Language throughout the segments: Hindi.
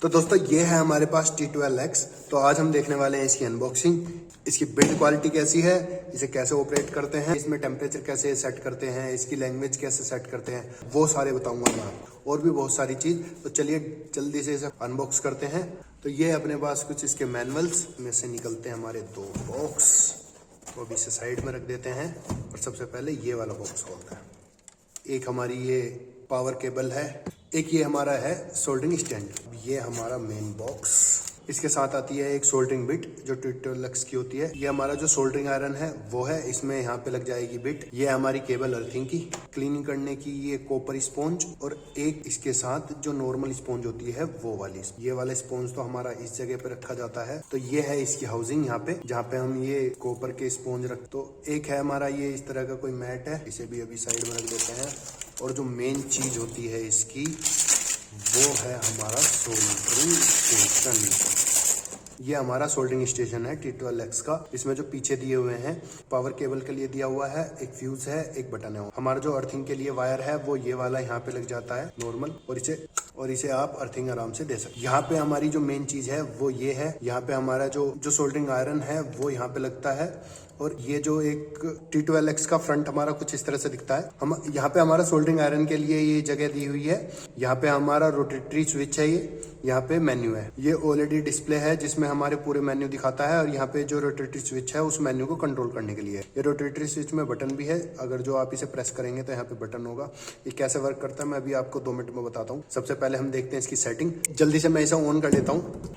तो दोस्तों ये है हमारे पास T12X। तो आज हम देखने वाले हैं इसकी अनबॉक्सिंग, इसकी बिल्ड क्वालिटी कैसी है, इसे कैसे ऑपरेट करते हैं, इसमें टेम्परेचर कैसे सेट करते हैं, इसकी लैंग्वेज कैसे सेट करते हैं, वो सारे बताऊंगा मैं आपको, और भी बहुत सारी चीज़। तो चलिए जल्दी से इसे अनबॉक्स करते हैं। तो ये अपने पास कुछ इसके मैनुअल्स में से निकलते हैं हमारे दो बॉक्स, तो अभी इसे साइड में रख देते हैं। और सबसे पहले ये वाला बॉक्स खोलते हैं। एक हमारी ये पावर केबल है, एक ये हमारा है सोल्डरिंग स्टैंड। ये हमारा मेन बॉक्स, इसके साथ आती है एक सोल्डरिंग बिट जो T12X की होती है। ये हमारा जो सोल्डरिंग आयरन है वो है, इसमें यहाँ पे लग जाएगी बिट। ये हमारी केबल अर्थिंग की, क्लीनिंग करने की ये कॉपर स्पॉन्ज, और एक इसके साथ जो नॉर्मल स्पॉन्ज होती है वो वाली। ये वाला स्पॉन्ज तो हमारा इस जगह पे रखा जाता है। तो ये है इसकी हाउसिंग यहाँ पे, जहाँ पे हम ये कॉपर के स्पॉन्ज रख। तो एक है हमारा ये इस तरह का कोई मैट है, इसे भी अभी साइड में रख देते हैं। और जो मेन चीज होती है इसकी वो है हमारा सोल्डरिंग स्टेशन। ये हमारा सोल्डरिंग स्टेशन है T12X का। इसमें जो पीछे दिए हुए हैं पावर केबल के लिए दिया हुआ है, एक फ्यूज है, एक बटन है। हमारा जो अर्थिंग के लिए वायर है वो ये वाला यहाँ पे लग जाता है नॉर्मल, और इसे आप अर्थिंग आराम से दे सकते हैं। यहाँ पे हमारी जो मेन चीज है वो ये है, यहाँ पे हमारा जो सोल्डरिंग आयरन है वो यहाँ पे लगता है। और ये जो एक T12X का फ्रंट हमारा कुछ इस तरह से दिखता है। हम यहाँ पे हमारा सोल्डरिंग आयरन के लिए ये जगह दी हुई है। यहाँ पे हमारा रोटेटरी स्विच है, ये यहाँ पे मेन्यू है। ये ऑलरेडी डिस्प्ले है जिसमें हमारे पूरे मेन्यू दिखाता है। और यहाँ पे जो रोटेटरी स्विच है उस मेन्यू को कंट्रोल करने के लिए ये रोटेटरी स्विच में बटन भी है। अगर जो आप इसे प्रेस करेंगे तो यहाँ पे बटन होगा। ये कैसे वर्क करता है मैं अभी आपको 2 मिनट में बताता हूँ। सबसे पहले हम देखते हैं इसकी सेटिंग। जल्दी से मैं इसे ऑन कर लेता हूँ।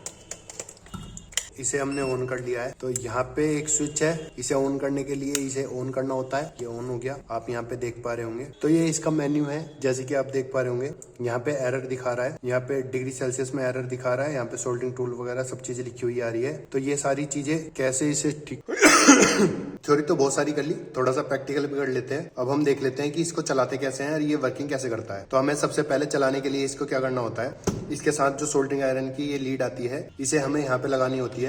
इसे हमने ऑन कर लिया है। तो यहाँ पे एक स्विच है, इसे ऑन करने के लिए इसे ऑन करना होता है। ये ऑन हो गया, आप यहाँ पे देख पा रहे होंगे। तो ये इसका मेन्यू है, जैसे कि आप देख पा रहे होंगे। यहाँ पे एरर दिखा रहा है, यहाँ पे डिग्री सेल्सियस में एरर दिखा रहा है, यहाँ पे सोल्डरिंग टूल वगैरह सब चीजें लिखी हुई आ रही है। तो ये सारी चीजें कैसे इसे ठीक थ्योरी तो बहुत सारी कर ली, थोड़ा सा प्रैक्टिकल भी कर लेते हैं। अब हम देख लेते हैं कि इसको चलाते कैसे हैं और ये वर्किंग कैसे करता है। तो हमें सबसे पहले चलाने के लिए इसको क्या करना होता है, इसके साथ जो सोल्डरिंग आयरन की ये लीड आती है, इसे हमें यहाँ पे लगानी होती है।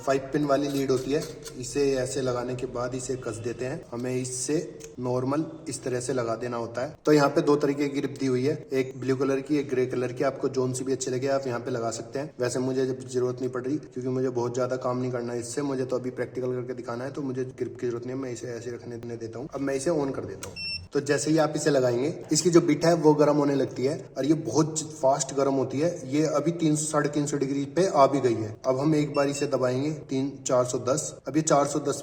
5 पिन वाली लीड होती है। इसे ऐसे लगाने के बाद इसे कस देते हैं। हमें इससे नॉर्मल इस तरह से लगा देना होता है। तो यहाँ पे 2 तरीके की ग्रिप दी हुई है, एक ब्लू कलर की, एक ग्रे कलर की। आपको जोन सी भी अच्छे लगे आप यहाँ पे लगा सकते हैं। वैसे मुझे जरूरत नहीं पड़ रही क्योंकि मुझे बहुत ज्यादा काम नहीं करना है इससे। मुझे तो अभी प्रैक्टिकल करके दिखाना है, तो मुझे ग्रिप की जरूरत नहीं है। मैं इसे ऐसे रखने देता हूँ। अब मैं इसे ऑन कर देता हूँ। तो जैसे ही आप इसे लगाएंगे इसकी जो बिट है वो गर्म होने लगती है, और ये बहुत फास्ट गर्म होती है। ये अभी 300-350 डिग्री पे आ भी गई है। अब हम एक बार इसे दबाएंगे 410। अब ये 410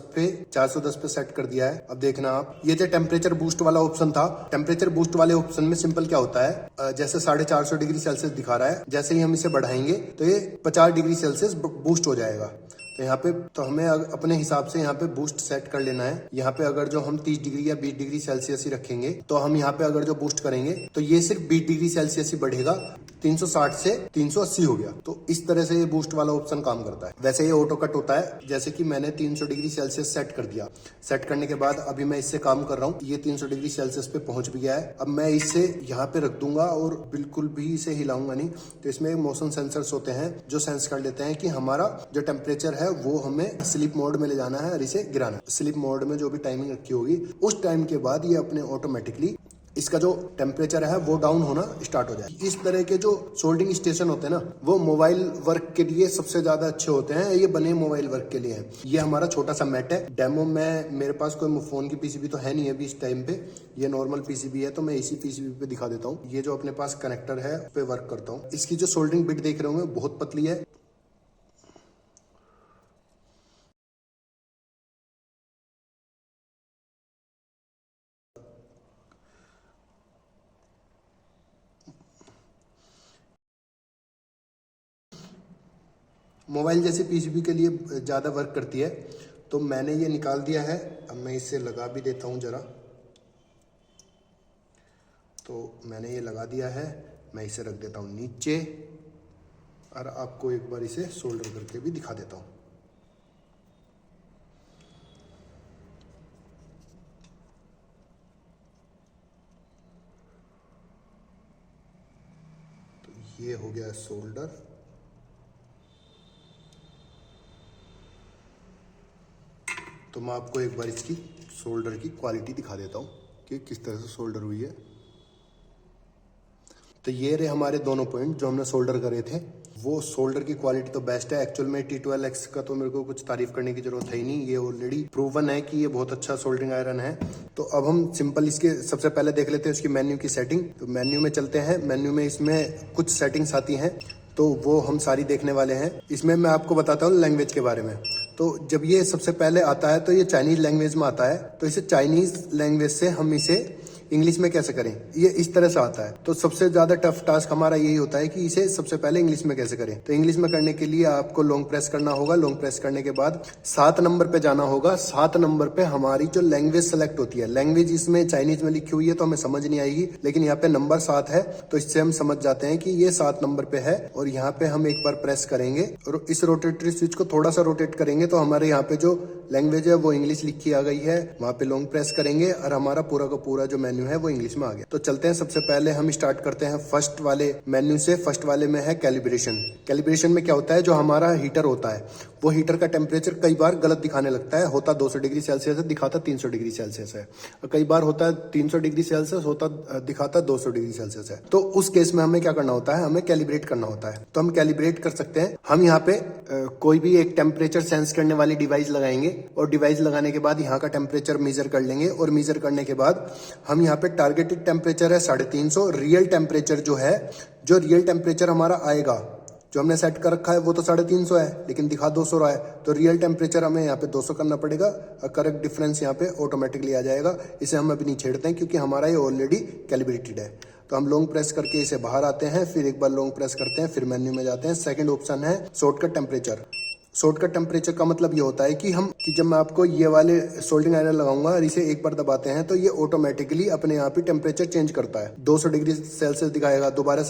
पे सेट कर दिया है। अब देखना आप, ये जो टेम्परेचर बूस्ट वाला ऑप्शन था, टेम्परेचर बूस्ट वाले ऑप्शन में सिंपल क्या होता है, जैसे 450 डिग्री सेल्सियस दिखा रहा है, जैसे ही हम इसे बढ़ाएंगे तो ये 50 डिग्री सेल्सियस बूस्ट हो जाएगा। तो यहाँ पे तो हमें अपने हिसाब से यहाँ पे बूस्ट सेट कर लेना है। यहाँ पे अगर जो हम 30 डिग्री या 20 डिग्री सेल्सियस ही रखेंगे, तो हम यहाँ पे अगर जो बूस्ट करेंगे तो ये सिर्फ 20 डिग्री सेल्सियस ही बढ़ेगा। 360 से 380 हो गया। तो इस तरह से ये बूस्ट वाला ऑप्शन काम करता है। वैसे ये ऑटो कट होता है, जैसे कि मैंने 300 डिग्री सेल्सियस सेट कर दिया। सेट करने के बाद अभी मैं इससे काम कर रहा हूँ। ये 300 डिग्री सेल्सियस पे पहुंच भी गया है। अब मैं इसे यहाँ पे रख दूंगा और बिल्कुल भी इसे हिलाऊंगा नहीं। तो इसमें मोशन सेंसर्स होते हैं जो सेंस कर लेते हैं कि हमारा जो टेम्परेचर है वो हमें स्लीप मोड में ले जाना है और इसे गिराना है। स्लीप मोड में जो भी टाइमिंग रखी होगी उस टाइम के बाद ये अपने ऑटोमेटिकली इसका जो टेम्परेचर है वो डाउन होना स्टार्ट हो जाए। इस तरह के जो सोल्डरिंग स्टेशन होते हैं ना, वो मोबाइल वर्क के लिए सबसे ज्यादा अच्छे होते हैं। ये बने मोबाइल वर्क के लिए हैं। ये हमारा छोटा सा मैट है। डेमो में मेरे पास कोई फोन की पीसीबी तो है नहीं अभी इस टाइम पे, ये नॉर्मल पीसीबी है, तो मैं इसी पीसीबी पे दिखा देता हूँ। ये जो अपने पास कनेक्टर है उस पे वर्क करता हूँ। इसकी जो सोल्डरिंग बिट देख रहे होंगे बहुत पतली है। मोबाइल जैसे पीसीबी के लिए ज़्यादा वर्क करती है। तो मैंने ये निकाल दिया है। अब मैं इसे लगा भी देता हूँ ज़रा। तो मैंने ये लगा दिया है। मैं इसे रख देता हूँ नीचे, और आपको एक बार इसे सोल्डर करके भी दिखा देता हूँ। तो ये हो गया सोल्डर। तो मैं आपको एक बार इसकी सोल्डर की क्वालिटी दिखा देता हूँ कि किस तरह से सोल्डर हुई है। तो ये रहे हमारे दोनों पॉइंट जो हमने सोल्डर करे थे। वो शोल्डर की क्वालिटी तो बेस्ट है। एक्चुअल में T12X का तो मेरे को कुछ तारीफ करने की जरूरत है ही नहीं, ये ऑलरेडी प्रूवन है कि ये बहुत अच्छा सोल्डरिंग आयरन है। तो अब हम सिंपल इसके सबसे पहले देख लेते हैं उसकी मेन्यू की सेटिंग। तो मेन्यू में चलते हैं। मेन्यू में इसमें कुछ सेटिंग्स आती हैं, तो वो हम सारी देखने वाले हैं। इसमें मैं आपको बताता हूँ लैंग्वेज के बारे में। तो जब ये सबसे पहले आता है तो ये चाइनीज लैंग्वेज में आता है। तो इसे चाइनीज लैंग्वेज से हम इसे इंग्लिश में कैसे करें, ये इस तरह से आता है। तो सबसे ज्यादा टफ टास्क हमारा यही होता है कि इसे सबसे पहले इंग्लिश में कैसे करें। तो इंग्लिश में करने के लिए आपको लॉन्ग प्रेस करना होगा। लॉन्ग प्रेस करने के बाद 7 नंबर पे जाना होगा। 7 नंबर पे हमारी जो लैंग्वेज सेलेक्ट होती है, लैंग्वेज इसमें चाइनीज में लिखी हुई है तो हमें समझ नहीं आएगी, लेकिन यहाँ पे नंबर 7 है तो इससे हम समझ जाते हैं कि ये 7 नंबर पे है। और यहाँ पे हम एक बार प्रेस करेंगे और इस रोटेटरी स्विच को थोड़ा सा रोटेट करेंगे तो हमारे यहाँ पे जो लैंग्वेज है वो इंग्लिश लिखी आ गई है। वहाँ पे लॉन्ग प्रेस करेंगे और हमारा पूरा का पूरा जो मेन्यू है वो इंग्लिश में आ गया। तो चलते हैं, सबसे पहले हम स्टार्ट करते हैं फर्स्ट वाले मेन्यू से। फर्स्ट वाले में है कैलिब्रेशन। कैलिब्रेशन में क्या होता है, जो हमारा हीटर होता है वो हीटर का टेम्परेचर कई बार गलत दिखाने लगता है। होता 200 डिग्री सेल्सियस है, दिखाता 300 डिग्री सेल्सियस है। और कई बार होता है 300 डिग्री सेल्सियस होता, दिखाता 200 डिग्री सेल्सियस है। तो उस केस में हमें क्या करना होता है, हमें कैलिब्रेट करना होता है। तो हम कैलिब्रेट कर सकते हैं। हम यहाँ पे कोई भी एक टेम्परेचर सेंस करने वाली डिवाइस लगाएंगे और डिवाइस लगाने के बाद यहाँ का टेम्परेचर मेजर कर लेंगे। और मेजर करने के बाद हम यहाँ पे टारगेटेड टेम्परेचर है 350। रियल टेम्परेचर जो है, जो रियल टेम्परेचर हमारा आएगा, जो हमने सेट कर रखा है वो तो 350 है, लेकिन दिखा 200 रहा है। तो रियल टेम्परेचर हमें यहाँ पे 200 करना पड़ेगा और करेक्ट डिफरेंस यहाँ पे ऑटोमेटिकली आ जाएगा। इसे हम अभी नहीं छेड़ते हैं क्योंकि हमारा ये ऑलरेडी कैलिब्रेटेड है। तो हम लॉन्ग प्रेस करके इसे बाहर आते हैं, फिर एक बार लॉन्ग प्रेस करते हैं, फिर मेन्यू में जाते हैं। सेकंड ऑप्शन है शॉर्टकट टेम्परेचर। शॉर्टकट टेम्परेचर का मतलब ये होता है कि जब मैं आपको ये वाले सोल्डरिंग आयरन लगाऊंगा और इसे एक बार दबाते हैं तो ये ऑटोमेटिकली अपने आप ही टेम्परेचर चेंज करता है। 200 डिग्री सेल्सियस दिखाएगा, दोबारा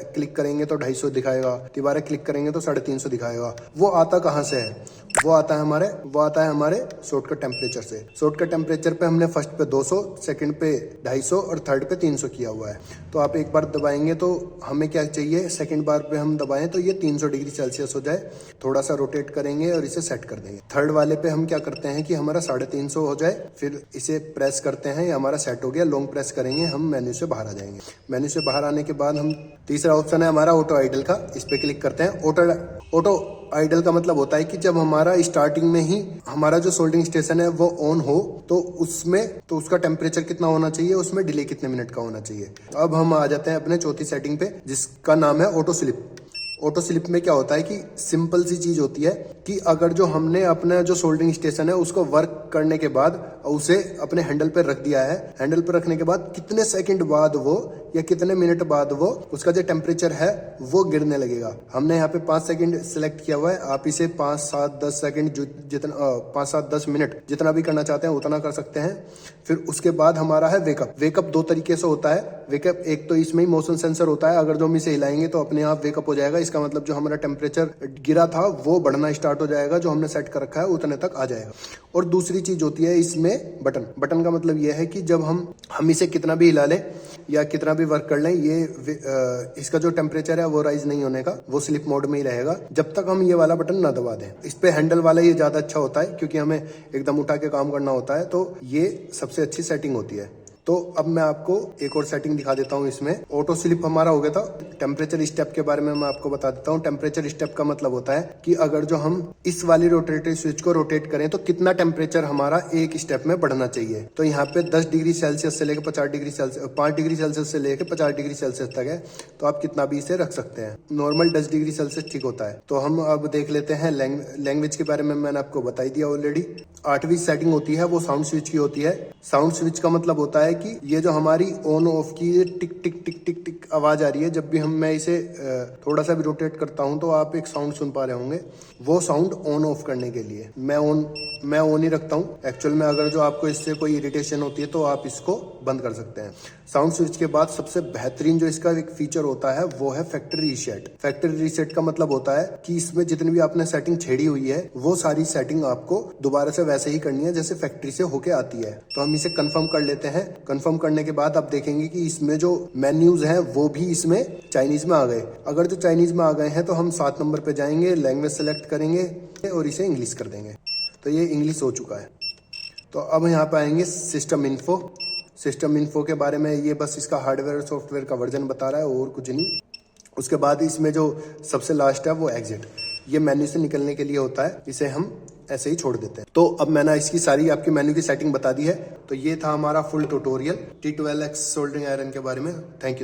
क्लिक करेंगे तो 250 दिखाएगा, दोबारा क्लिक करेंगे तो 350 दिखाएगा। वो आता कहाँ से है, वो आता है हमारे शॉर्टकट टेम्परेचर से। शॉर्टकट टेम्परेचर पे हमने फर्स्ट पे 200, सेकंड पे 250 और थर्ड पे 300 किया हुआ है। तो आप एक बार दबाएंगे तो हमें क्या चाहिए, सेकंड बार पे हम दबाएं तो ये 300 डिग्री सेल्सियस हो जाए। थोड़ा सा रोटेट करेंगे और इसे सेट कर देंगे। थर्ड वाले पे हम क्या करते हैं कि हमारा 350 हो जाए, फिर इसे प्रेस करते हैं, ये हमारा सेट हो गया। लॉन्ग प्रेस करेंगे, हम मेन्यू से बाहर आ जाएंगे। मेन्यू से बाहर आने के बाद हम तीसरा ऑप्शन है हमारा ऑटो आइडल का, इस पे क्लिक करते हैं। ऑटो आइडल का मतलब होता है कि जब हमारा स्टार्टिंग में ही हमारा जो सोल्डरिंग स्टेशन है वो ऑन हो तो उसका टेम्परेचर कितना होना चाहिए, उसमें डिले कितने मिनट का होना चाहिए। अब हम आ जाते हैं अपने चौथी सेटिंग पे, जिसका नाम है ऑटो स्लिप। ऑटो स्लिप में क्या होता है कि सिंपल सी चीज होती है कि अगर जो हमने अपना जो सोल्डरिंग स्टेशन है उसको वर्क करने के बाद उसे अपने हैंडल पर रख दिया है, हैंडल पर रखने के बाद कितने सेकंड बाद वो या कितने मिनट बाद वो उसका जो टेम्परेचर है वो गिरने लगेगा। हमने यहाँ पे 5 सेकंड सिलेक्ट किया हुआ है। आप इसे 5, 7, 10 सेकंड जितना 5, 7, 10 मिनट जितना भी करना चाहते हैं उतना कर सकते हैं। फिर उसके बाद हमारा है वेकअप। वेकअप 2 तरीके से होता है। वेकअप एक तो इसमें ही मोशन सेंसर होता है, अगर जो हम इसे हिलाएंगे तो अपने आप वेकअप हो जाएगा। इसका मतलब जो हमारा टेम्परेचर गिरा था वो बढ़ना स्टार्ट हो जाएगा, जो हमने सेट कर रखा है उतने तक आ जाएगा। और दूसरी चीज होती है इसमें बटन का मतलब यह है कि जब हम इसे कितना भी हिला लें या कितना भी वर्क कर लें, ये इसका जो टेम्परेचर है वो राइज नहीं होने का, वो स्लिप मोड में ही रहेगा जब तक हम ये वाला बटन ना दबा दें। इस पे हैंडल वाला ये ज्यादा अच्छा होता है क्योंकि हमें एकदम उठा के काम करना होता है, तो ये सबसे अच्छी सेटिंग होती है। तो अब मैं आपको एक और सेटिंग दिखा देता हूँ। इसमें ऑटो स्लिप हमारा हो गया था। टेम्परेचर स्टेप के बारे में मैं आपको बता देता हूँ। टेम्परेचर स्टेप का मतलब होता है कि अगर जो हम इस वाली रोटेटरी स्विच को रोटेट करें तो कितना टेम्परेचर हमारा एक स्टेप में बढ़ना चाहिए। तो यहाँ पे 10 डिग्री सेल्सियस से लेकर 5 डिग्री सेल्सियस से लेकर 50 डिग्री सेल्सियस तक है। तो आप कितना भी इसे रख सकते हैं। नॉर्मल 10 डिग्री सेल्सियस ठीक होता है। तो हम अब देख लेते हैं लैंग्वेज के बारे में। मैंने आपको बताई दिया ऑलरेडी। 8वीं सेटिंग होती है वो साउंड स्विच की होती है। साउंड स्विच का मतलब होता है कि ये जो हमारी ऑन ऑफ की टिक टिक टिक टिक टिक आवाज आ रही है, जब भी मैं इसे थोड़ा सा भी रोटेट करता हूं तो आप एक साउंड सुन पा रहे होंगे। वो साउंड ऑन ऑफ करने के लिए मैं ऑन ही रखता हूं। एक्चुअल में अगर जो आपको इससे कोई इरिटेशन होती है तो आप इसको बंद कर सकते हैं। साउंड स्विच के बाद सबसे बेहतरीन जो इसका एक फीचर होता है वो है फैक्ट्री रीसेट। फैक्ट्री रीसेट का मतलब होता है कि इसमें जितनी भी आपने सेटिंग छेड़ी हुई है वो सारी सेटिंग आपको दोबारा से वैसे ही करनी है जैसे फैक्ट्री से होके आती है। तो हम इसे कंफर्म कर लेते हैं। कंफर्म करने के बाद आप देखेंगे कि इसमें जो मेन्यूज हैं वो भी इसमें चाइनीज में आ गए। अगर जो चाइनीज में आ गए हैं तो हम 7 नंबर पे जाएंगे, लैंग्वेज सेलेक्ट करेंगे और इसे इंग्लिश कर देंगे। तो ये इंग्लिश हो चुका है। तो अब यहाँ पे आएंगे सिस्टम इन्फो। सिस्टम इन्फो के बारे में ये बस इसका हार्डवेयर और सॉफ्टवेयर का वर्जन बता रहा है और कुछ नहीं। उसके बाद इसमें जो सबसे लास्ट है वो एग्जिट, ये मेन्यू से निकलने के लिए होता है, इसे हम ऐसे ही छोड़ देते हैं। तो अब मैंने इसकी सारी आपकी मेन्यू की सेटिंग बता दी है। तो ये था हमारा full tutorial T12X soldering iron के बारे में। Thank you.